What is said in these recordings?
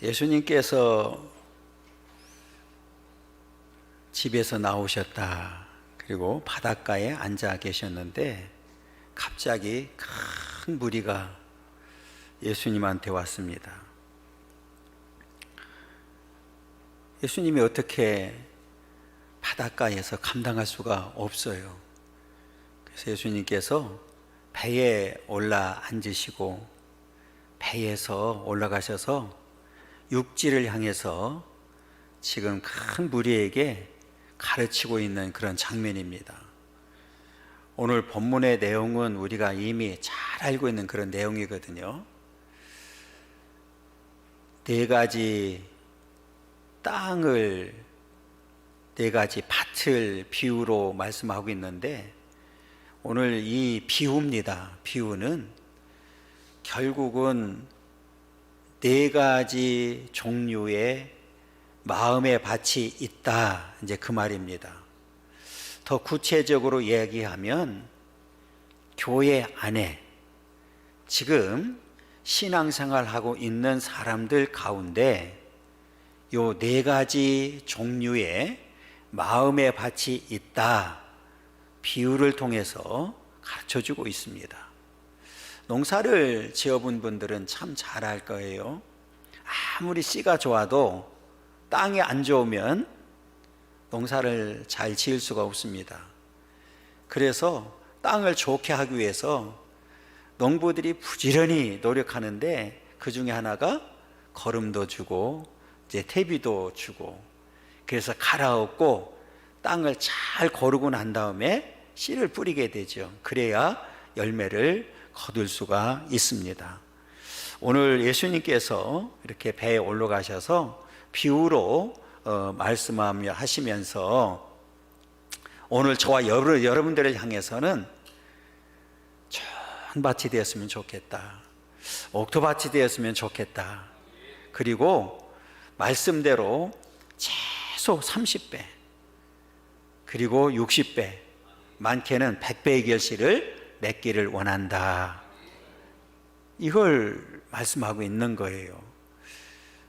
예수님께서 집에서 나오셨다. 그리고 바닷가에 앉아 계셨는데 갑자기 큰 무리가 예수님한테 왔습니다. 예수님이 어떻게 바닷가에서 감당할 수가 없어요. 그래서 예수님께서 배에 올라 앉으시고 배에서 올라가셔서 육지를 향해서 지금 큰 무리에게 가르치고 있는 그런 장면입니다. 오늘 본문의 내용은 우리가 이미 잘 알고 있는 그런 내용이거든요. 네 가지 땅을, 네 가지 밭을 비유로 말씀하고 있는데 오늘 이 비유입니다. 비유는 결국은 네 가지 종류의 마음의 밭이 있다, 이제 그 말입니다. 더 구체적으로 얘기하면 교회 안에 지금 신앙생활하고 있는 사람들 가운데 요 네 가지 종류의 마음의 밭이 있다, 비유를 통해서 가르쳐주고 있습니다. 농사를 지어본 분들은 참 잘 알 거예요. 아무리 씨가 좋아도 땅이 안 좋으면 농사를 잘 지을 수가 없습니다. 그래서 땅을 좋게 하기 위해서 농부들이 부지런히 노력하는데 그 중에 하나가 거름도 주고 이제 퇴비도 주고, 그래서 갈아엎고 땅을 잘 거르고 난 다음에 씨를 뿌리게 되죠. 그래야 열매를 거둘 수가 있습니다. 오늘 예수님께서 이렇게 배에 올라가셔서 비유로 말씀하시면서 오늘 저와 여러분들을 향해서는 좋은 밭이 되었으면 좋겠다, 옥토밭이 되었으면 좋겠다, 그리고 말씀대로 최소 30배 그리고 60배, 많게는 100배의 결실을 맺기를 원한다, 이걸 말씀하고 있는 거예요.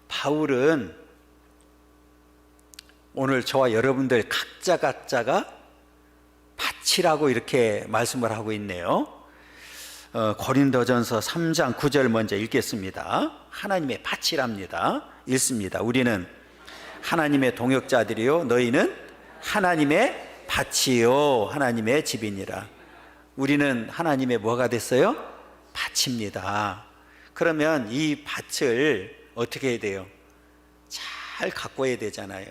바울은 오늘 저와 여러분들 각자가 밭이라고 이렇게 말씀을 하고 있네요. 고린도전서 3장 9절 먼저 읽겠습니다. 하나님의 밭이랍니다. 읽습니다. 우리는 하나님의 동역자들이요 너희는 하나님의 밭이요 하나님의 집이니라. 우리는 하나님의 뭐가 됐어요? 밭입니다. 그러면 이 밭을 어떻게 해야 돼요? 잘 가꿔야 되잖아요.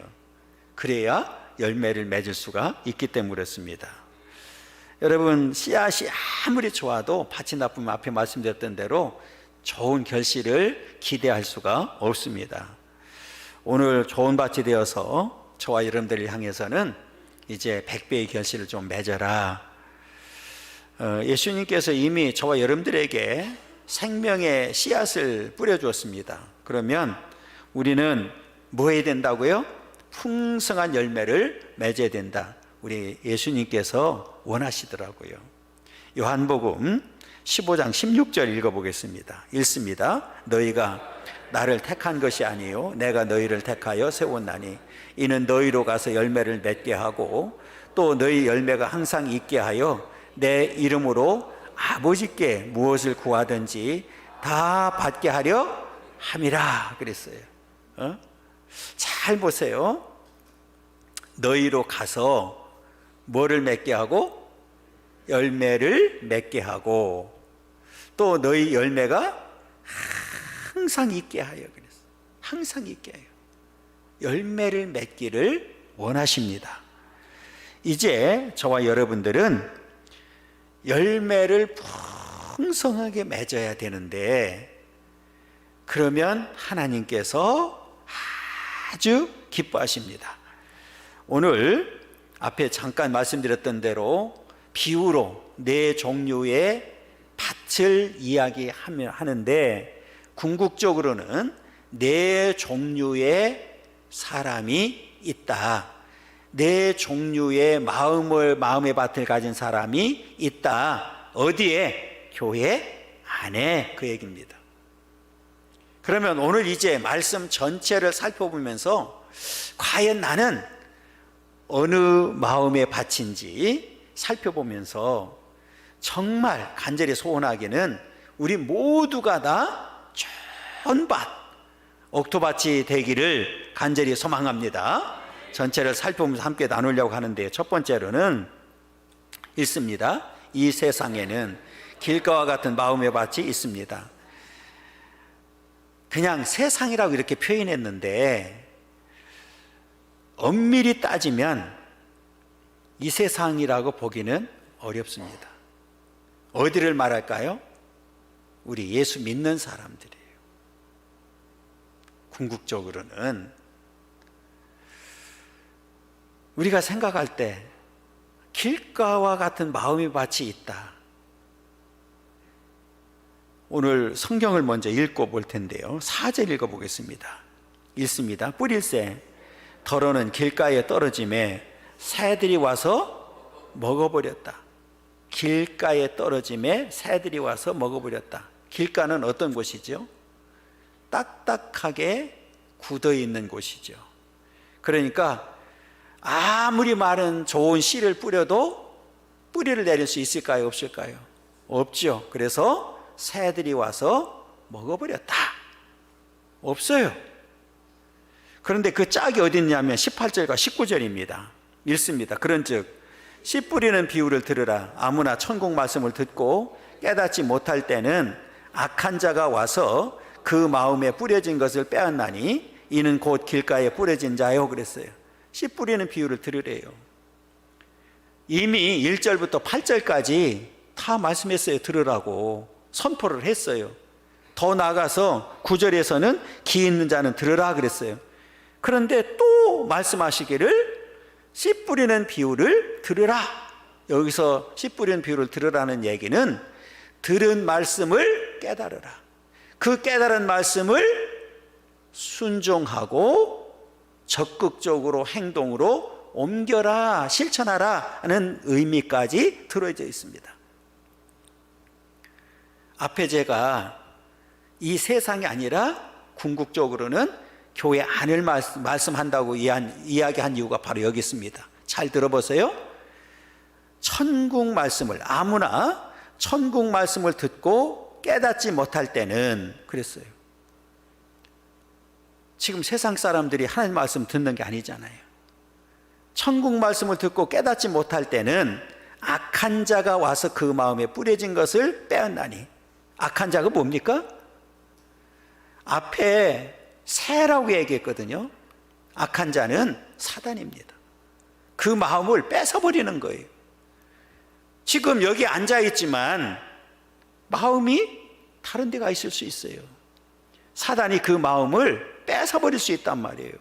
그래야 열매를 맺을 수가 있기 때문에 그렇습니다. 여러분, 씨앗이 아무리 좋아도 밭이 나쁘면 앞에 말씀드렸던 대로 좋은 결실을 기대할 수가 없습니다. 오늘 좋은 밭이 되어서 저와 여러분들을 향해서는 이제 100배의 결실을 좀 맺어라. 예수님께서 이미 저와 여러분들에게 생명의 씨앗을 뿌려주었습니다. 그러면 우리는 뭐 해야 된다고요? 풍성한 열매를 맺어야 된다, 우리 예수님께서 원하시더라고요. 요한복음 15장 16절 읽어보겠습니다. 읽습니다. 너희가 나를 택한 것이 아니요 내가 너희를 택하여 세웠나니 이는 너희로 가서 열매를 맺게 하고 또 너희 열매가 항상 있게 하여 내 이름으로 아버지께 무엇을 구하든지 다 받게 하려 함이라 그랬어요. 잘 보세요. 너희로 가서 뭐를 맺게 하고? 열매를 맺게 하고 또 너희 열매가 항상 있게 하여 그랬어요. 항상 있게 하여 열매를 맺기를 원하십니다. 이제 저와 여러분들은 열매를 풍성하게 맺어야 되는데 그러면 하나님께서 아주 기뻐하십니다. 오늘 앞에 잠깐 말씀드렸던 대로 비유로 네 종류의 밭을 이야기하는데 궁극적으로는 네 종류의 사람이 있다, 네 종류의 마음의 밭을 가진 사람이 있다. 어디에? 교회 안에, 그 얘기입니다. 그러면 오늘 이제 말씀 전체를 살펴보면서 과연 나는 어느 마음의 밭인지 살펴보면서 정말 간절히 소원하기는 우리 모두가 다 좋은 밭, 옥토밭이 되기를 간절히 소망합니다. 전체를 살펴보면서 함께 나누려고 하는데, 첫 번째로는 있습니다. 이 세상에는 길가와 같은 마음의 밭이 있습니다. 그냥 세상이라고 이렇게 표현했는데 엄밀히 따지면 이 세상이라고 보기는 어렵습니다. 어디를 말할까요? 우리 예수 믿는 사람들이에요. 궁극적으로는 우리가 생각할 때 길가와 같은 마음의 밭이 있다. 오늘 성경을 먼저 읽고 볼 텐데요. 4절 읽어보겠습니다. 읽습니다. 뿌릴새 더러는 길가에 떨어짐에 새들이 와서 먹어버렸다. 길가에 떨어짐에 새들이 와서 먹어버렸다. 길가는 어떤 곳이죠? 딱딱하게 굳어있는 곳이죠. 그러니까 아무리 많은 좋은 씨를 뿌려도 뿌리를 내릴 수 있을까요? 없을까요? 없죠. 그래서 새들이 와서 먹어버렸다. 없어요. 그런데 그 짝이 어디 있냐면 18절과 19절입니다. 읽습니다. 그런즉 씨 뿌리는 비유를 들으라. 아무나 천국 말씀을 듣고 깨닫지 못할 때는 악한 자가 와서 그 마음에 뿌려진 것을 빼앗나니 이는 곧 길가에 뿌려진 자요. 그랬어요. 씨 뿌리는 비유를 들으래요. 이미 1절부터 8절까지 다 말씀했어요. 들으라고 선포를 했어요. 더 나아가서 9절에서는 기 있는 자는 들으라 그랬어요. 그런데 또 말씀하시기를 씨 뿌리는 비유를 들으라. 여기서 씨 뿌리는 비유를 들으라는 얘기는 들은 말씀을 깨달으라. 그 깨달은 말씀을 순종하고 적극적으로 행동으로 옮겨라, 실천하라 하는 의미까지 들어져 있습니다. 앞에 제가 이 세상이 아니라 궁극적으로는 교회 안을 말씀한다고 이야기한 이유가 바로 여기 있습니다. 잘 들어보세요. 천국 말씀을, 아무나 천국 말씀을 듣고 깨닫지 못할 때는, 그랬어요. 지금 세상 사람들이 하나님 말씀 듣는 게 아니잖아요. 천국 말씀을 듣고 깨닫지 못할 때는 악한 자가 와서 그 마음에 뿌려진 것을 빼앗나니. 악한 자가 뭡니까? 앞에 새라고 얘기했거든요. 악한 자는 사단입니다. 그 마음을 뺏어버리는 거예요. 지금 여기 앉아있지만 마음이 다른 데가 있을 수 있어요. 사단이 그 마음을 뺏어버릴 수 있단 말이에요.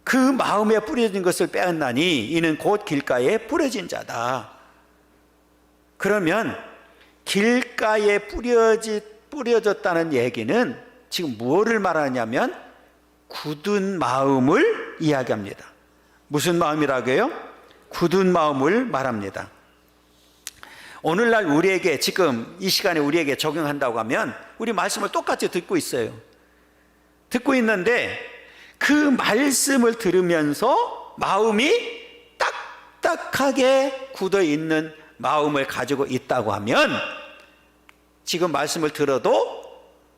그 마음에 뿌려진 것을 빼앗나니 이는 곧 길가에 뿌려진 자다. 그러면 길가에 뿌려졌다는 얘기는 지금 무엇을 말하냐면 굳은 마음을 이야기합니다. 무슨 마음이라고요? 굳은 마음을 말합니다. 오늘날 우리에게, 지금 이 시간에 우리에게 적용한다고 하면 우리 말씀을 똑같이 듣고 있어요. 듣고 있는데 그 말씀을 들으면서 마음이 딱딱하게 굳어 있는 마음을 가지고 있다고 하면 지금 말씀을 들어도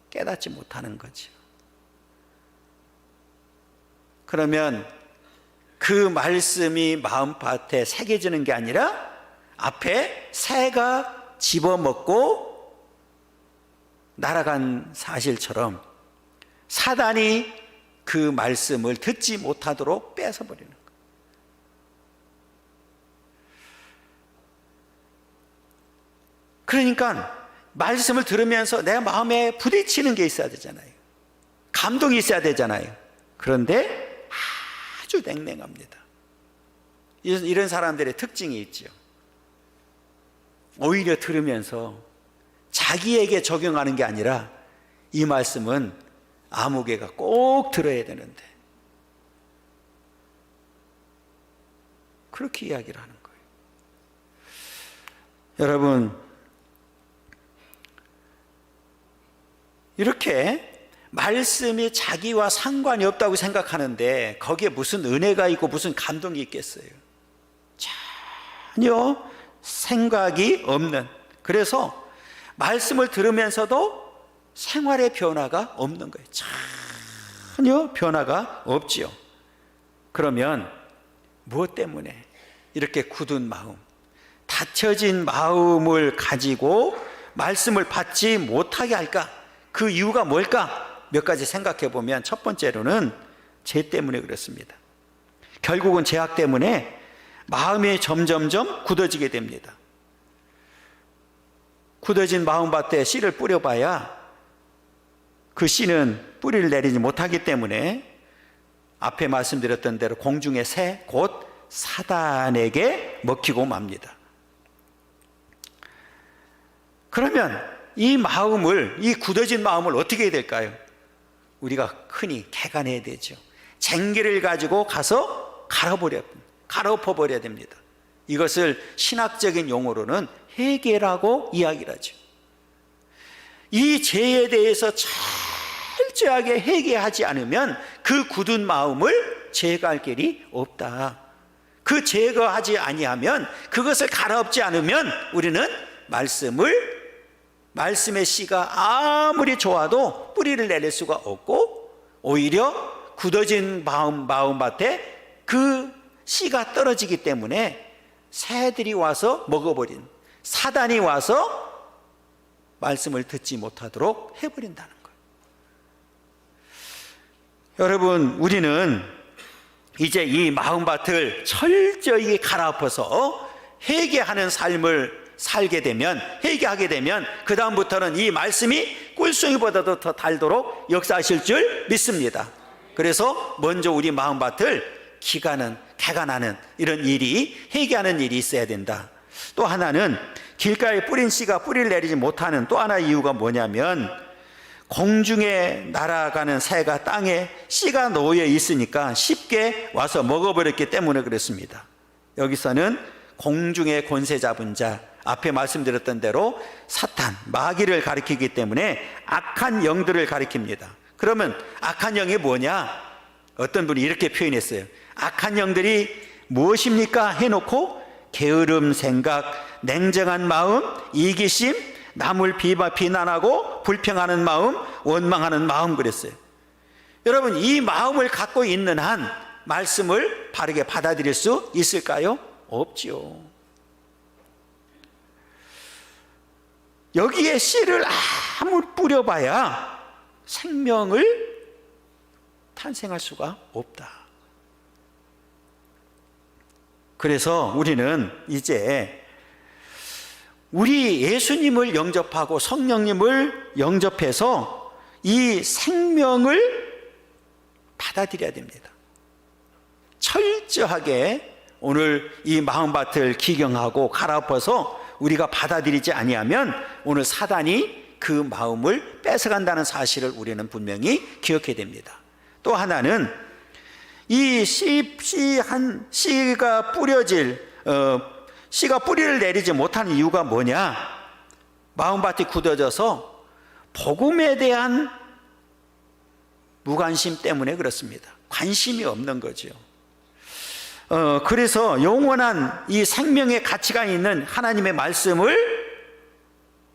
깨닫지 못하는 거죠. 그러면 그 말씀이 마음밭에 새겨지는 게 아니라 앞에 새가 집어먹고 날아간 사실처럼 사단이 그 말씀을 듣지 못하도록 뺏어버리는 거예요. 그러니까 말씀을 들으면서 내 마음에 부딪히는 게 있어야 되잖아요. 감동이 있어야 되잖아요. 그런데 아주 냉랭합니다. 이런 사람들의 특징이 있죠. 오히려 들으면서 자기에게 적용하는 게 아니라 이 말씀은 아무개가 꼭 들어야 되는데 그렇게 이야기를 하는 거예요. 여러분, 이렇게 말씀이 자기와 상관이 없다고 생각하는데 거기에 무슨 은혜가 있고 무슨 감동이 있겠어요? 전혀 생각이 없는, 그래서 말씀을 들으면서도 생활의 변화가 없는 거예요. 전혀 변화가 없지요. 그러면 무엇 때문에 이렇게 굳은 마음, 닫혀진 마음을 가지고 말씀을 받지 못하게 할까? 그 이유가 뭘까? 몇 가지 생각해 보면 첫 번째로는 죄 때문에 그렇습니다. 결국은 죄악 때문에 마음이 점점점 굳어지게 됩니다. 굳어진 마음밭에 씨를 뿌려봐야 그 씨는 뿌리를 내리지 못하기 때문에 앞에 말씀드렸던 대로 공중의 새, 곧 사단에게 먹히고 맙니다. 그러면 이 마음을, 이 굳어진 마음을 어떻게 해야 될까요? 우리가 흔히 개간해야 되죠. 쟁기를 가지고 가서 갈아엎어버려야 됩니다. 이것을 신학적인 용어로는 회개라고 이야기를 하죠. 이 죄에 대해서 철저하게 회개하지 않으면 그 굳은 마음을 제거할 길이 없다. 그 제거하지 아니하면, 그것을 갈아엎지 않으면 우리는 말씀의 씨가 아무리 좋아도 뿌리를 내릴 수가 없고, 오히려 굳어진 마음밭에 그 씨가 떨어지기 때문에 새들이 와서 먹어버린, 사단이 와서 말씀을 듣지 못하도록 해버린다는 거예요. 여러분, 우리는 이제 이 마음밭을 철저히 갈아엎어서 회개하는 삶을 살게 되면, 회개하게 되면 그 다음부터는 이 말씀이 꿀송이보다도 더 달도록 역사하실 줄 믿습니다. 그래서 먼저 우리 마음밭을 개간하는 이런 일이, 회개하는 일이 있어야 된다. 또 하나는 길가에 뿌린 씨가 뿌리를 내리지 못하는 또 하나의 이유가 뭐냐면, 공중에 날아가는 새가 땅에 씨가 놓여 있으니까 쉽게 와서 먹어버렸기 때문에 그렇습니다. 여기서는 공중의 권세 잡은 자, 앞에 말씀드렸던 대로 사탄, 마귀를 가리키기 때문에 악한 영들을 가리킵니다. 그러면 악한 영이 뭐냐? 어떤 분이 이렇게 표현했어요. 악한 영들이 무엇입니까? 해놓고 게으름 생각, 냉정한 마음, 이기심, 남을 비난하고 불평하는 마음, 원망하는 마음, 그랬어요. 여러분, 이 마음을 갖고 있는 한 말씀을 바르게 받아들일 수 있을까요? 없지요. 여기에 씨를 아무리 뿌려봐야 생명을 탄생할 수가 없다. 그래서 우리는 이제 우리 예수님을 영접하고 성령님을 영접해서 이 생명을 받아들여야 됩니다. 철저하게 오늘 이 마음밭을 기경하고 갈아엎어서 우리가 받아들이지 아니하면 오늘 사단이 그 마음을 뺏어간다는 사실을 우리는 분명히 기억해야 됩니다. 또 하나는 이 씨가 뿌리를 내리지 못하는 이유가 뭐냐? 마음밭이 굳어져서 복음에 대한 무관심 때문에 그렇습니다. 관심이 없는 거죠. 그래서 영원한 이 생명의 가치가 있는 하나님의 말씀을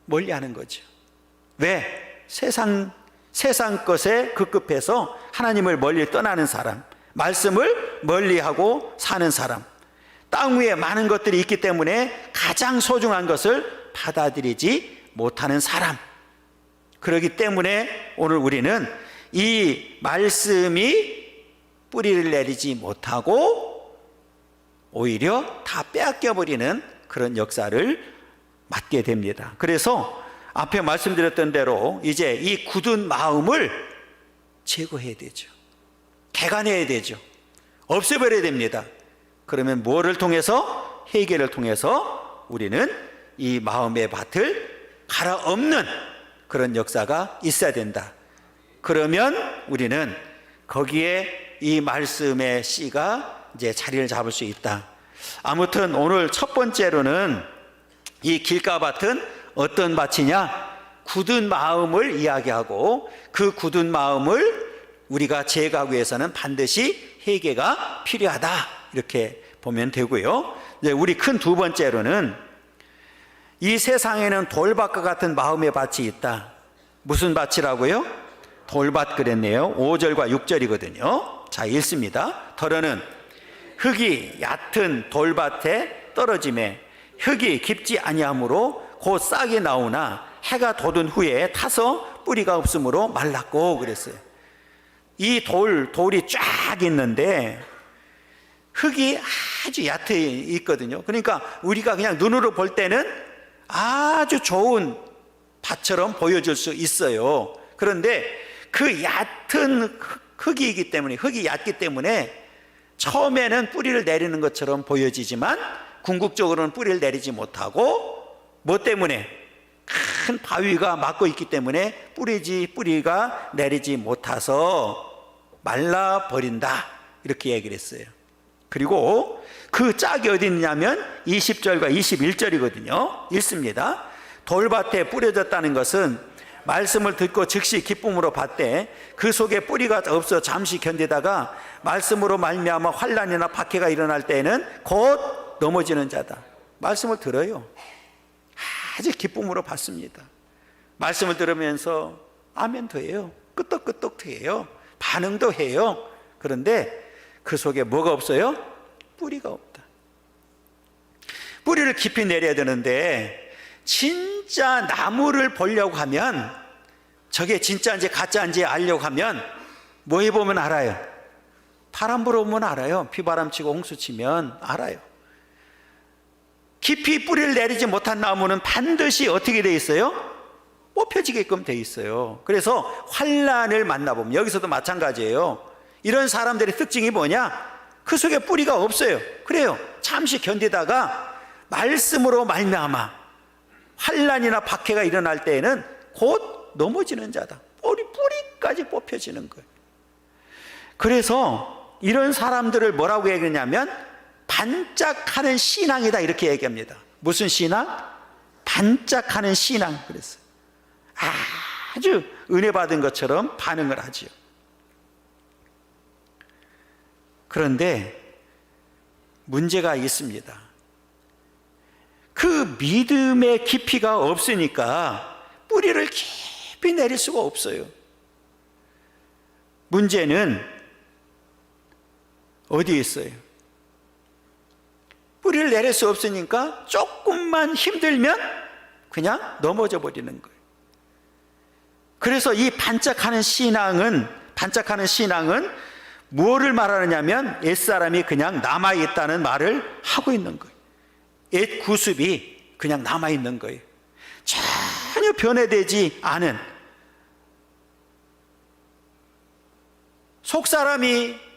멀리하는 거죠. 왜? 세상 것에 급급해서 하나님을 멀리 떠나는 사람, 말씀을 멀리하고 사는 사람, 땅 위에 많은 것들이 있기 때문에 가장 소중한 것을 받아들이지 못하는 사람. 그렇기 때문에 오늘 우리는 이 말씀이 뿌리를 내리지 못하고 오히려 다 빼앗겨버리는 그런 역사를 맞게 됩니다. 그래서 앞에 말씀드렸던 대로 이제 이 굳은 마음을 제거해야 되죠. 개간해야 되죠. 없애버려야 됩니다. 그러면 뭐를 통해서? 회개를 통해서 우리는 이 마음의 밭을 갈아엎는 그런 역사가 있어야 된다. 그러면 우리는 거기에 이 말씀의 씨가 이제 자리를 잡을 수 있다. 아무튼 오늘 첫 번째로는 이 길가밭은 어떤 밭이냐? 굳은 마음을 이야기하고 그 굳은 마음을 우리가 제거하기 위해서는 반드시 회개가 필요하다 이렇게 보면 되고요. 이제 우리 큰 두 번째로는 이 세상에는 돌밭과 같은 마음의 밭이 있다. 무슨 밭이라고요? 돌밭 그랬네요. 5절과 6절이거든요. 자, 읽습니다. 더러는 흙이 얕은 돌밭에 떨어짐에 흙이 깊지 아니하므로 곧 싹이 나오나 해가 돋은 후에 타서 뿌리가 없으므로 말랐고 그랬어요. 이 돌이 쫙 있는데 흙이 아주 얕게 있거든요. 그러니까 우리가 그냥 눈으로 볼 때는 아주 좋은 밭처럼 보여줄 수 있어요. 그런데 그 얕은 흙이 얕기 때문에 처음에는 뿌리를 내리는 것처럼 보여지지만 궁극적으로는 뿌리를 내리지 못하고 뭐 때문에? 큰 바위가 막고 있기 때문에 뿌리가 내리지 못해서 말라버린다 이렇게 얘기를 했어요. 그리고 그 짝이 어디 있냐면 20절과 21절이거든요. 읽습니다. 돌밭에 뿌려졌다는 것은 말씀을 듣고 즉시 기쁨으로 받되 그 속에 뿌리가 없어 잠시 견디다가 말씀으로 말미암아 환난이나 박해가 일어날 때에는 곧 넘어지는 자다. 말씀을 들어요. 아주 기쁨으로 받습니다. 말씀을 들으면서 아멘도 해요. 끄떡끄떡도 해요. 반응도 해요. 그런데 그 속에 뭐가 없어요? 뿌리가 없다. 뿌리를 깊이 내려야 되는데 진짜 나무를 보려고 하면 저게 진짜인지 가짜인지 알려고 하면 뭐 해보면 알아요? 바람 불어오면 알아요. 비바람 치고 홍수 치면 알아요. 깊이 뿌리를 내리지 못한 나무는 반드시 어떻게 돼 있어요? 뽑혀지게끔 돼 있어요. 그래서 환난을 만나보면 여기서도 마찬가지예요. 이런 사람들의 특징이 뭐냐? 그 속에 뿌리가 없어요. 그래요. 잠시 견디다가 말씀으로 말미암아 환난이나 박해가 일어날 때에는 곧 넘어지는 자다. 뿌리까지 뽑혀지는 거예요. 그래서 이런 사람들을 뭐라고 얘기하냐면 반짝하는 신앙이다 이렇게 얘기합니다. 무슨 신앙? 반짝하는 신앙 그랬어요. 아주 은혜 받은 것처럼 반응을 하지요. 그런데 문제가 있습니다. 그 믿음의 깊이가 없으니까 뿌리를 깊이 내릴 수가 없어요. 문제는 어디에 있어요? 뿌리를 내릴 수 없으니까 조금만 힘들면 그냥 넘어져 버리는 거예요. 그래서 이 반짝하는 신앙은 무엇을 말하느냐면 옛사람이 그냥 남아있다는 말을 하고 있는 거예요. 옛 구습이 그냥 남아있는 거예요. 전혀 변해되지 않은 속사람이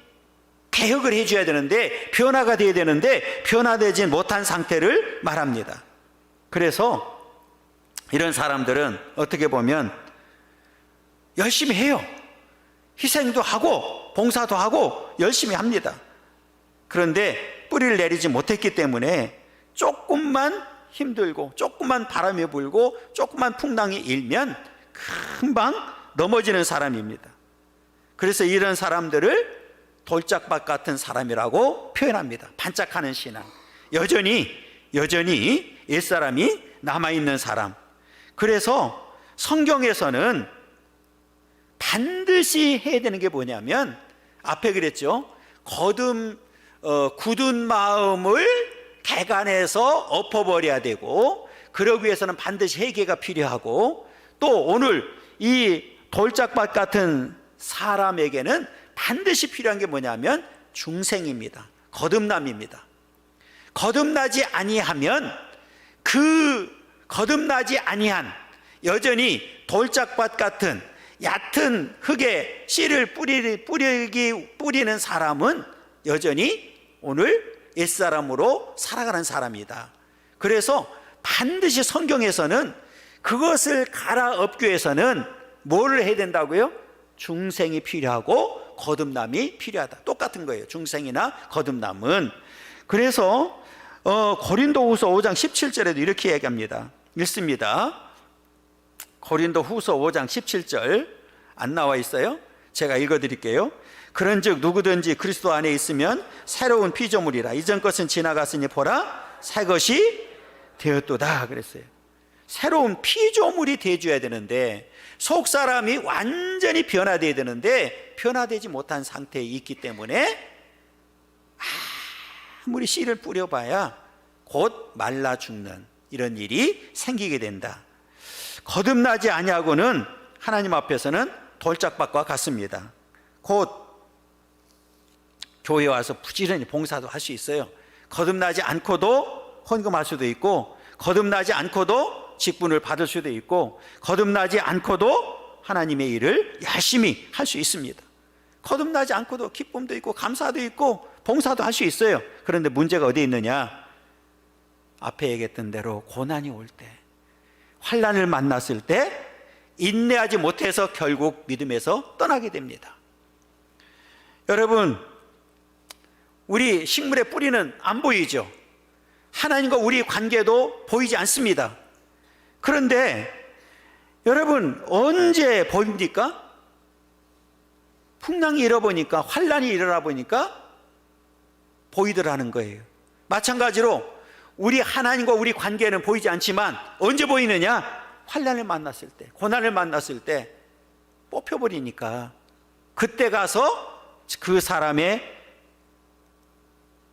개혁을 해줘야 되는데 변화가 돼야 되는데 변화되지 못한 상태를 말합니다. 그래서 이런 사람들은 어떻게 보면 열심히 해요. 희생도 하고 봉사도 하고 열심히 합니다. 그런데 뿌리를 내리지 못했기 때문에 조금만 힘들고 조금만 바람이 불고 조금만 풍랑이 일면 금방 넘어지는 사람입니다. 그래서 이런 사람들을 돌짝밭 같은 사람이라고 표현합니다. 반짝하는 신앙. 여전히 옛사람이 남아있는 사람. 그래서 성경에서는 반드시 해야 되는 게 뭐냐면 앞에 그랬죠. 굳은 마음을 개간해서 엎어버려야 되고 그러기 위해서는 반드시 회개가 필요하고 또 오늘 이 돌짝밭 같은 사람에게는 반드시 필요한 게 뭐냐면 중생입니다. 거듭남입니다. 거듭나지 아니하면 거듭나지 아니한 여전히 돌짝밭 같은 얕은 흙에 씨를 뿌리는 사람은 여전히 오늘 옛사람으로 살아가는 사람이다. 그래서 반드시 성경에서는 그것을 갈아엎기 위해서는 뭐를 해야 된다고요? 중생이 필요하고 거듭남이 필요하다. 똑같은 거예요. 중생이나 거듭남은. 그래서 고린도후서 5장 17절에도 이렇게 얘기합니다. 읽습니다. 고린도 후서 5장 17절 안 나와 있어요? 제가 읽어드릴게요. 그런즉 누구든지 그리스도 안에 있으면 새로운 피조물이라. 이전 것은 지나갔으니 보라 새 것이 되었도다 그랬어요. 새로운 피조물이 돼줘야 되는데 속 사람이 완전히 변화돼야 되는데 변화되지 못한 상태에 있기 때문에 아무리 씨를 뿌려봐야 곧 말라 죽는 이런 일이 생기게 된다. 거듭나지 아니하고는 하나님 앞에서는 돌짝밭과 같습니다. 곧 교회 와서 부지런히 봉사도 할 수 있어요. 거듭나지 않고도 헌금할 수도 있고, 거듭나지 않고도 직분을 받을 수도 있고, 거듭나지 않고도 하나님의 일을 열심히 할 수 있습니다. 거듭나지 않고도 기쁨도 있고 감사도 있고 봉사도 할 수 있어요. 그런데 문제가 어디에 있느냐? 앞에 얘기했던 대로 고난이 올 때, 환난을 만났을 때 인내하지 못해서 결국 믿음에서 떠나게 됩니다. 여러분, 우리 식물의 뿌리는 안 보이죠? 하나님과 우리 관계도 보이지 않습니다. 그런데 여러분, 언제 보입니까? 풍랑이 일어보니까, 환난이 일어나 보니까 보이더라는 거예요. 마찬가지로 우리 하나님과 우리 관계는 보이지 않지만 언제 보이느냐? 환난을 만났을 때, 고난을 만났을 때 뽑혀버리니까 그때 가서 그 사람의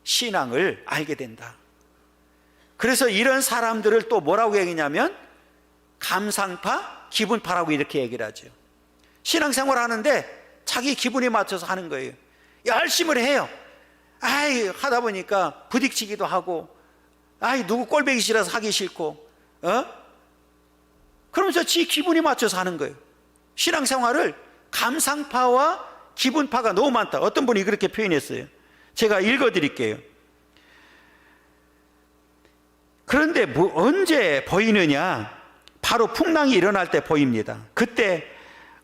신앙을 알게 된다. 그래서 이런 사람들을 또 뭐라고 얘기냐면 감상파, 기분파라고 이렇게 얘기를 하죠. 신앙생활 하는데 자기 기분에 맞춰서 하는 거예요. 열심히 해요. 하다 보니까 부딪히기도 하고, 누구 꼴보기 싫어서 하기 싫고, 그러면서 지 기분에 맞춰서 하는 거예요. 신앙생활을 감상파와 기분파가 너무 많다. 어떤 분이 그렇게 표현했어요. 제가 읽어드릴게요. 그런데 언제 보이느냐? 바로 풍랑이 일어날 때 보입니다. 그때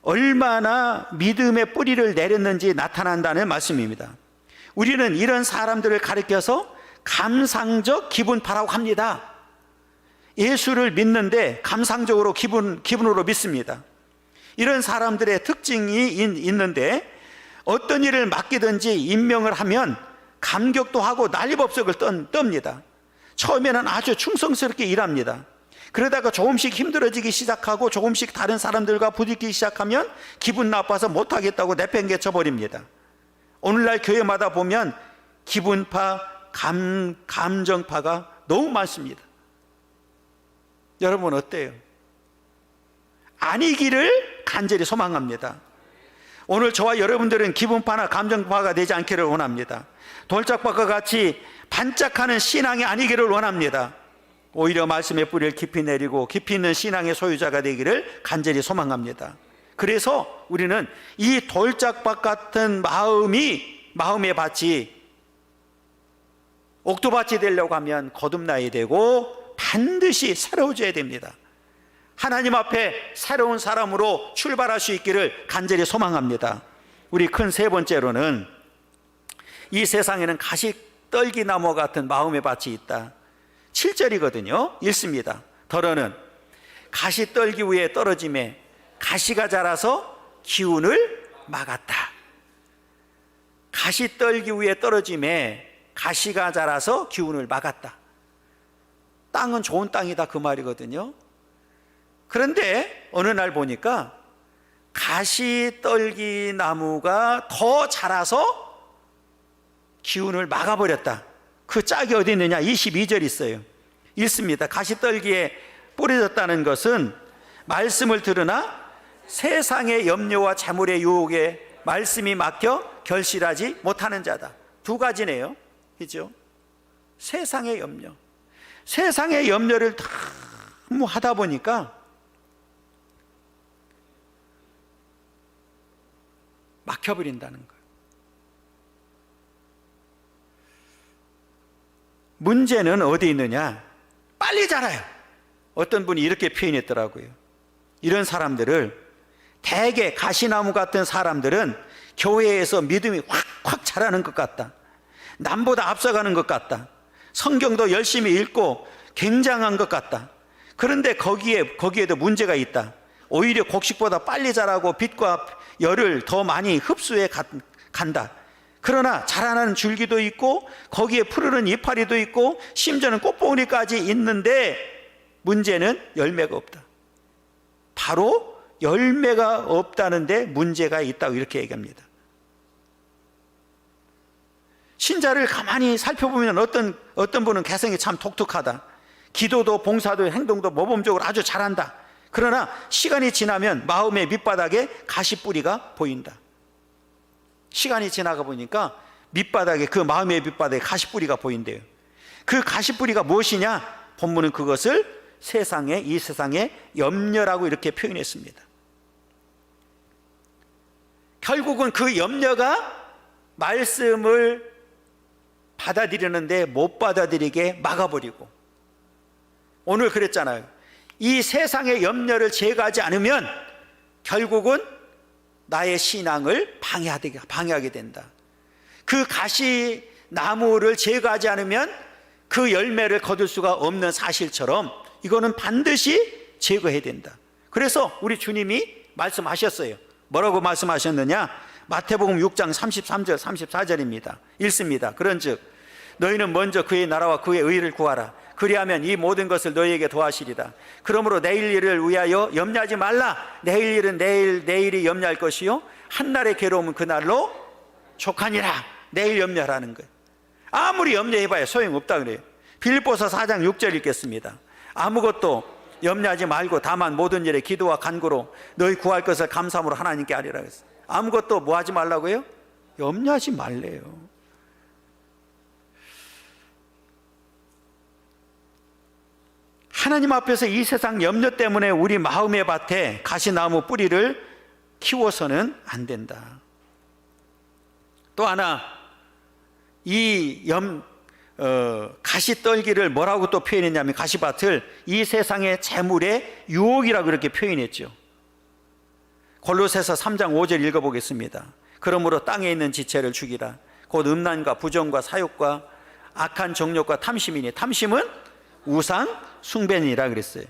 얼마나 믿음의 뿌리를 내렸는지 나타난다는 말씀입니다. 우리는 이런 사람들을 가리켜서 감상적 기분파라고 합니다. 예수를 믿는데 감상적으로 기분으로 믿습니다. 이런 사람들의 특징이 있는데 어떤 일을 맡기든지 임명을 하면 감격도 하고 난리법석을 떱니다. 처음에는 아주 충성스럽게 일합니다. 그러다가 조금씩 힘들어지기 시작하고 조금씩 다른 사람들과 부딪히기 시작하면 기분 나빠서 못하겠다고 내팽개쳐 버립니다. 오늘날 교회마다 보면 기분파, 감정파가 너무 많습니다. 여러분 어때요? 아니기를 간절히 소망합니다. 오늘 저와 여러분들은 기분파나 감정파가 되지 않기를 원합니다. 돌짝밭과 같이 반짝하는 신앙이 아니기를 원합니다. 오히려 말씀의 뿌리를 깊이 내리고 깊이 있는 신앙의 소유자가 되기를 간절히 소망합니다. 그래서 우리는 이 돌짝밭 같은 마음의 밭이 옥토밭이 되려고 하면 거듭나야 되고 반드시 새로워져야 됩니다. 하나님 앞에 새로운 사람으로 출발할 수 있기를 간절히 소망합니다. 우리 큰 세 번째로는 이 세상에는 가시떨기나무 같은 마음의 밭이 있다. 7절이거든요. 읽습니다. 더러는 가시떨기 위에 떨어짐에 가시가 자라서 기운을 막았다. 가시떨기 위에 떨어짐에 가시가 자라서 기운을 막았다. 땅은 좋은 땅이다 그 말이거든요. 그런데 어느 날 보니까 가시떨기 나무가 더 자라서 기운을 막아버렸다. 그 짝이 어디 있느냐? 22절 있어요. 읽습니다. 가시떨기에 뿌려졌다는 것은 말씀을 들으나 세상의 염려와 재물의 유혹에 말씀이 막혀 결실하지 못하는 자다. 두 가지네요. 그죠? 세상의 염려. 세상의 염려를 너무 하다 보니까 막혀버린다는 거예요. 문제는 어디 있느냐? 빨리 자라요. 어떤 분이 이렇게 표현했더라고요. 이런 사람들을, 대개 가시나무 같은 사람들은 교회에서 믿음이 확 자라는 것 같다. 남보다 앞서가는 것 같다. 성경도 열심히 읽고 굉장한 것 같다. 그런데 거기에도 문제가 있다. 오히려 곡식보다 빨리 자라고 빛과 열을 더 많이 흡수해 간다. 그러나 자라나는 줄기도 있고 거기에 푸르른 이파리도 있고 심지어는 꽃봉오리까지 있는데 문제는 열매가 없다. 바로 열매가 없다는데 문제가 있다고 이렇게 얘기합니다. 신자를 가만히 살펴보면 어떤 분은 개성이 참 독특하다. 기도도 봉사도 행동도 모범적으로 아주 잘한다. 그러나 시간이 지나면 마음의 밑바닥에 가시뿌리가 보인다. 시간이 지나가 보니까 밑바닥에, 그 마음의 밑바닥에 가시뿌리가 보인대요. 그 가시뿌리가 무엇이냐? 본문은 그것을 이 세상의 염려라고 이렇게 표현했습니다. 결국은 그 염려가 말씀을 받아들이는데 못 받아들이게 막아버리고, 오늘 그랬잖아요. 이 세상의 염려를 제거하지 않으면 결국은 나의 신앙을 방해하게 된다. 그 가시나무를 제거하지 않으면 그 열매를 거둘 수가 없는 사실처럼 이거는 반드시 제거해야 된다. 그래서 우리 주님이 말씀하셨어요. 뭐라고 말씀하셨느냐? 마태복음 6장 33절 34절입니다. 읽습니다. 그런즉 너희는 먼저 그의 나라와 그의 의를 구하라. 그리하면 이 모든 것을 너희에게 더하시리라. 그러므로 내일 일을 위하여 염려하지 말라. 내일 일은 내일이 염려할 것이요 한날의 괴로움은 그날로 족하니라. 내일 염려하라는 거예요. 아무리 염려해봐야 소용없다 그래요. 빌립보서 4장 6절 읽겠습니다. 아무것도 염려하지 말고 다만 모든 일에 기도와 간구로 너희 구할 것을 감사함으로 하나님께 아뢰라 그랬어요. 아무것도 뭐 하지 말라고요? 염려하지 말래요. 하나님 앞에서 이 세상 염려 때문에 우리 마음의 밭에 가시나무 뿌리를 키워서는 안 된다. 또 하나, 이 가시떨기를 뭐라고 또 표현했냐면, 가시밭을 이 세상의 재물의 유혹이라고 그렇게 표현했죠. 골로새서 3장 5절 읽어보겠습니다. 그러므로 땅에 있는 지체를 죽이라. 곧 음란과 부정과 사욕과 악한 정욕과 탐심이니, 탐심은 우상 숭배니라 그랬어요.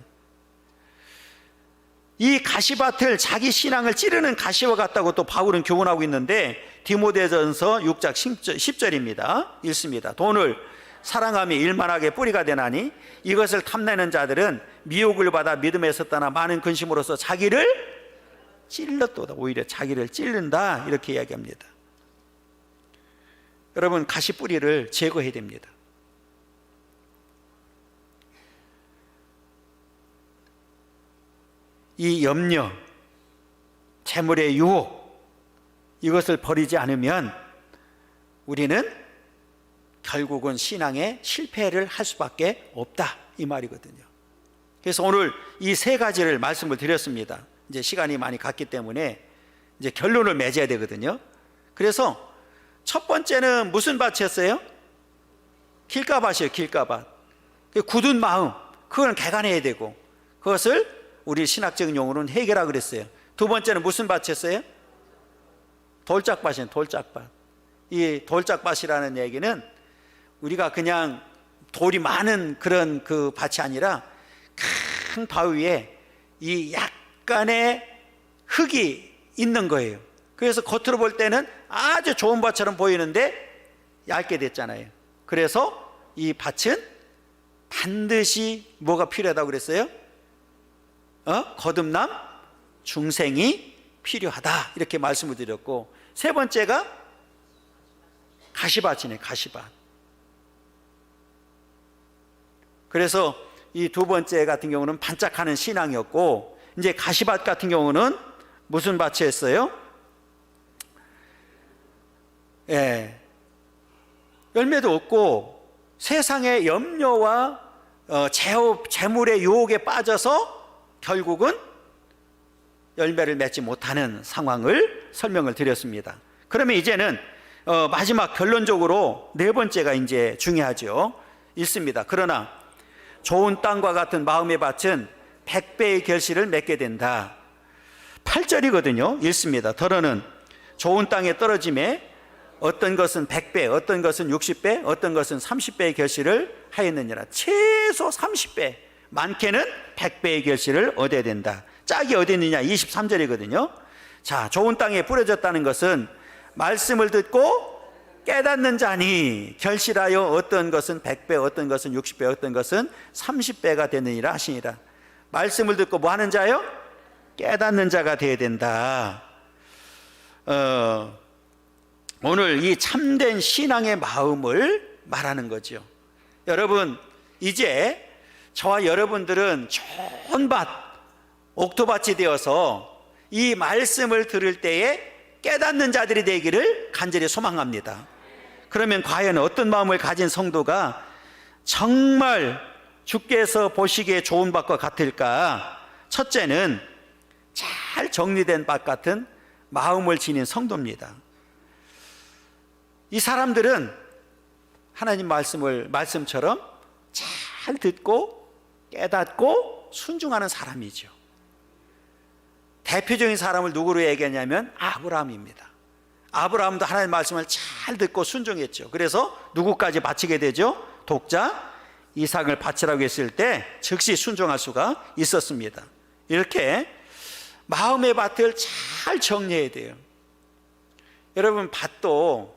이 가시밭을 자기 신앙을 찌르는 가시와 같다고 또 바울은 교훈하고 있는데, 디모데전서 6장 10절입니다. 읽습니다. 돈을 사랑함이 일만하게 뿌리가 되나니 이것을 탐내는 자들은 미혹을 받아 믿음에서 떠나 많은 근심으로써 자기를 찔렀도다. 오히려 자기를 찔른다 이렇게 이야기합니다. 여러분, 가시뿌리를 제거해야 됩니다. 이 염려, 재물의 유혹, 이것을 버리지 않으면 우리는 결국은 신앙에 실패를 할 수밖에 없다 이 말이거든요. 그래서 오늘 이 세 가지를 말씀을 드렸습니다. 이제 시간이 많이 갔기 때문에 이제 결론을 맺어야 되거든요. 그래서 첫 번째는 무슨 밭이었어요? 길가밭이에요. 길가밭. 굳은 마음, 그걸 개간해야 되고, 그것을 우리 신학적인 용어로는 해결하라 그랬어요. 두 번째는 무슨 밭이었어요? 돌짝밭이에요. 돌짝밭. 이 돌짝밭이라는 얘기는 우리가 그냥 돌이 많은 그런 그 밭이 아니라 큰 바위 위에 이 약간의 흙이 있는 거예요. 그래서 겉으로 볼 때는 아주 좋은 밭처럼 보이는데 얇게 됐잖아요. 그래서 이 밭은 반드시 뭐가 필요하다고 그랬어요? 거듭남 중생이 필요하다 이렇게 말씀을 드렸고, 세 번째가 가시밭이네. 가시밭. 그래서 이 두 번째 같은 경우는 반짝하는 신앙이었고, 이제 가시밭 같은 경우는 무슨 밭이었어요? 열매도 없고 세상의 염려와 재물의 유혹에 빠져서 결국은 열매를 맺지 못하는 상황을 설명을 드렸습니다. 그러면 이제는 마지막 결론적으로 네 번째가 이제 중요하죠. 읽습니다. 그러나 좋은 땅과 같은 마음의 밭은 100배의 결실을 맺게 된다. 8절이거든요. 읽습니다. 더러는 좋은 땅에 떨어짐에 어떤 것은 100배, 어떤 것은 60배, 어떤 것은 30배의 결실을 하였느니라. 최소 30배, 많게는 100배의 결실을 얻어야 된다. 짝이 어디 있느냐? 23절이거든요. 자, 좋은 땅에 뿌려졌다는 것은 말씀을 듣고 깨닫는 자니 결실하여 어떤 것은 100배, 어떤 것은 60배, 어떤 것은 30배가 되느니라 하시니라. 말씀을 듣고 뭐 하는 자요? 깨닫는 자가 되어야 된다. 오늘 이 참된 신앙의 마음을 말하는 거죠. 여러분, 이제 저와 여러분들은 좋은 밭, 옥토밭이 되어서 이 말씀을 들을 때에 깨닫는 자들이 되기를 간절히 소망합니다. 그러면 과연 어떤 마음을 가진 성도가 정말 주께서 보시기에 좋은 밭과 같을까? 첫째는 잘 정리된 밭 같은 마음을 지닌 성도입니다. 이 사람들은 하나님 말씀처럼 잘 듣고 깨닫고 순종하는 사람이죠. 대표적인 사람을 누구로 얘기하냐면 아브라함입니다. 아브라함도 하나님 말씀을 잘 듣고 순종했죠. 그래서 누구까지 바치게 되죠? 독자 이삭을 바치라고 했을 때 즉시 순종할 수가 있었습니다. 이렇게 마음의 밭을 잘 정리해야 돼요. 여러분, 밭도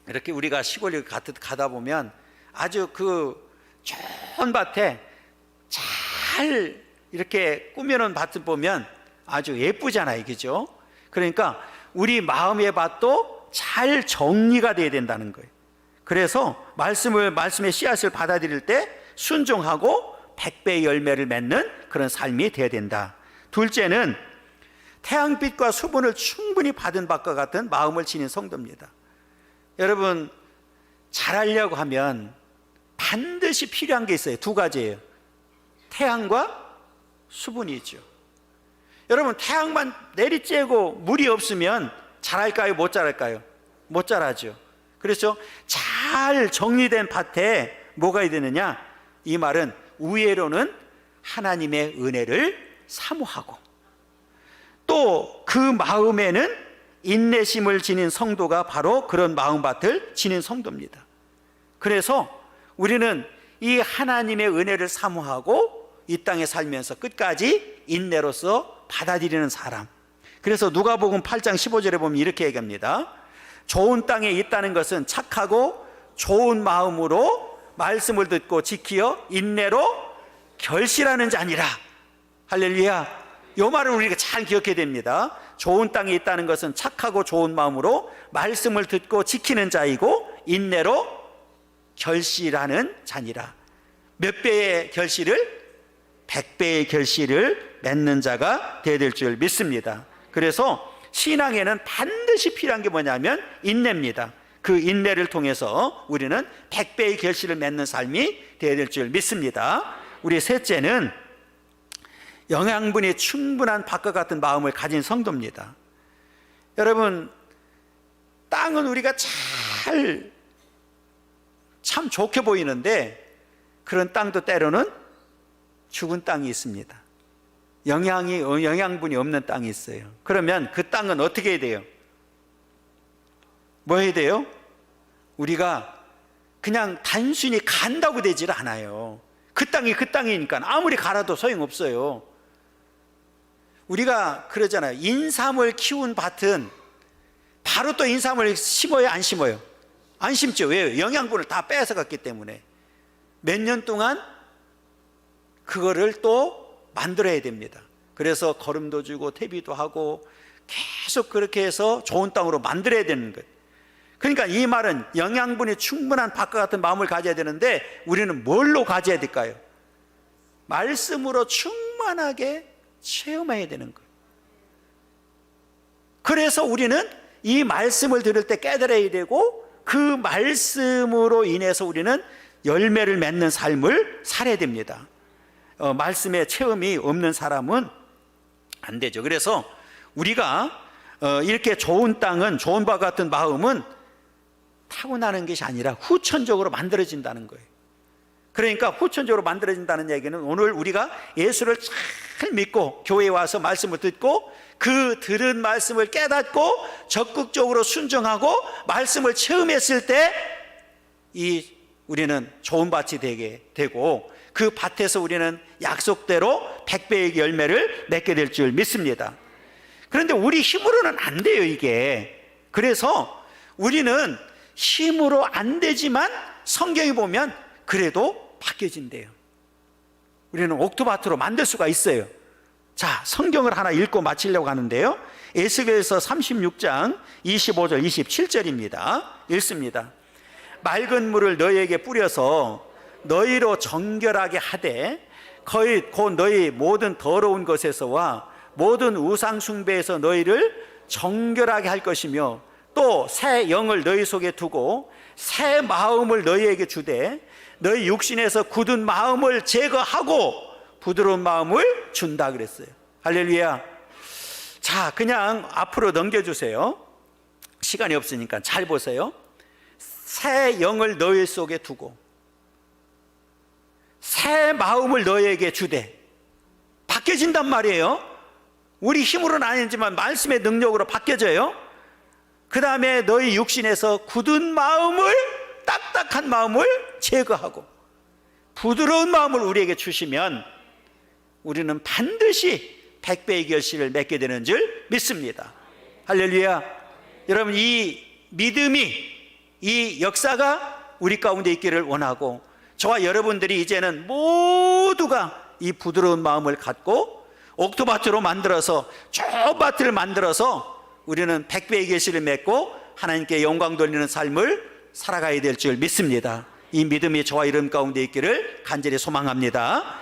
이렇게 우리가 시골에 가다 보면 아주 그 좋은 밭에 잘 이렇게 꾸며놓은 밭을 보면 아주 예쁘잖아요, 그죠? 그러니까 우리 마음의 밭도 잘 정리가 돼야 된다는 거예요. 그래서 말씀의 씨앗을 받아들일 때 순종하고 100배의 열매를 맺는 그런 삶이 돼야 된다. 둘째는 태양빛과 수분을 충분히 받은 밭과 같은 마음을 지닌 성도입니다. 여러분, 잘하려고 하면 반드시 필요한 게 있어요. 두 가지예요. 태양과 수분이죠. 여러분, 태양만 내리쬐고 물이 없으면 자랄까요? 못 자랄까요? 못 자라죠. 그래서 잘 정리된 밭에 뭐가 되느냐? 이 말은 우애로는 하나님의 은혜를 사모하고 또 그 마음에는 인내심을 지닌 성도가 바로 그런 마음밭을 지닌 성도입니다. 그래서 우리는 이 하나님의 은혜를 사모하고 이 땅에 살면서 끝까지 인내로서 받아들이는 사람. 그래서 누가복음 8장 15절에 보면 이렇게 얘기합니다. 좋은 땅에 있다는 것은 착하고 좋은 마음으로 말씀을 듣고 지키어 인내로 결실하는 자니라. 할렐루야. 이 말을 우리가 잘 기억해야 됩니다. 좋은 땅에 있다는 것은 착하고 좋은 마음으로 말씀을 듣고 지키는 자이고 인내로 결실하는 자니라. 몇 배의 결실을? 100배의 결실을 맺는 자가 되어야 될 줄 믿습니다. 그래서 신앙에는 반드시 필요한 게 뭐냐면 인내입니다. 그 인내를 통해서 우리는 100배의 결실을 맺는 삶이 되어야 될 줄 믿습니다. 우리 셋째는 영양분이 충분한 밭과 같은 마음을 가진 성도입니다. 여러분, 땅은 우리가 참 좋게 보이는데 그런 땅도 때로는 죽은 땅이 있습니다. 영양분이 없는 땅이 있어요. 그러면 그 땅은 어떻게 해야 돼요? 뭐 해야 돼요? 우리가 그냥 단순히 간다고 되질 않아요. 그 땅이 그 땅이니까 아무리 갈아도 소용없어요. 우리가 그러잖아요. 인삼을 키운 밭은 바로 또 인삼을 심어요, 안 심어요? 안 심죠. 왜요? 영양분을 다 뺏어갔기 때문에 몇 년 동안 그거를 또 만들어야 됩니다. 그래서 거름도 주고 퇴비도 하고 계속 그렇게 해서 좋은 땅으로 만들어야 되는 거예요. 그러니까 이 말은 영양분이 충분한 밭과 같은 마음을 가져야 되는데 우리는 뭘로 가져야 될까요? 말씀으로 충만하게 체험해야 되는 거예요. 그래서 우리는 이 말씀을 들을 때 깨달아야 되고 그 말씀으로 인해서 우리는 열매를 맺는 삶을 살아야 됩니다. 말씀의 체험이 없는 사람은 안 되죠. 그래서 우리가 이렇게 좋은 땅은, 좋은 바 같은 마음은 타고나는 것이 아니라 후천적으로 만들어진다는 거예요. 그러니까 후천적으로 만들어진다는 얘기는 오늘 우리가 예수를 잘 믿고 교회에 와서 말씀을 듣고 그 들은 말씀을 깨닫고 적극적으로 순종하고 말씀을 체험했을 때 우리는 좋은 밭이 되게 되고 그 밭에서 우리는 약속대로 100배의 열매를 맺게 될 줄 믿습니다. 그런데 우리 힘으로는 안 돼요, 이게. 그래서 우리는 힘으로 안 되지만 성경에 보면 그래도 바뀌어진대요. 우리는 옥토밭으로 만들 수가 있어요. 자, 성경을 하나 읽고 마치려고 하는데요. 에스겔서 36장 25절 27절입니다. 읽습니다. 맑은 물을 너희에게 뿌려서 너희로 정결하게 하되 곧 너희 모든 더러운 것에서와 모든 우상 숭배에서 너희를 정결하게 할 것이며 또 새 영을 너희 속에 두고 새 마음을 너희에게 주되 너희 육신에서 굳은 마음을 제거하고 부드러운 마음을 준다 그랬어요. 할렐루야. 자, 그냥 앞으로 넘겨주세요. 시간이 없으니까 잘 보세요. 새 영을 너희 속에 두고 새 마음을 너희에게 주되, 바뀌어진단 말이에요. 우리 힘으로는 아니지만 말씀의 능력으로 바뀌어져요. 그 다음에 너희 육신에서 굳은 마음을, 딱딱한 마음을 제거하고 부드러운 마음을 우리에게 주시면 우리는 반드시 100배의 결실을 맺게 되는 줄 믿습니다. 할렐루야. 여러분, 이 믿음이, 이 역사가 우리 가운데 있기를 원하고, 저와 여러분들이 이제는 모두가 이 부드러운 마음을 갖고 옥토밭으로 만들어서, 좋은 밭을 만들어서 우리는 100배의 결실을 맺고 하나님께 영광 돌리는 삶을 살아가야 될 줄 믿습니다. 이 믿음이 저와 여러분 가운데 있기를 간절히 소망합니다.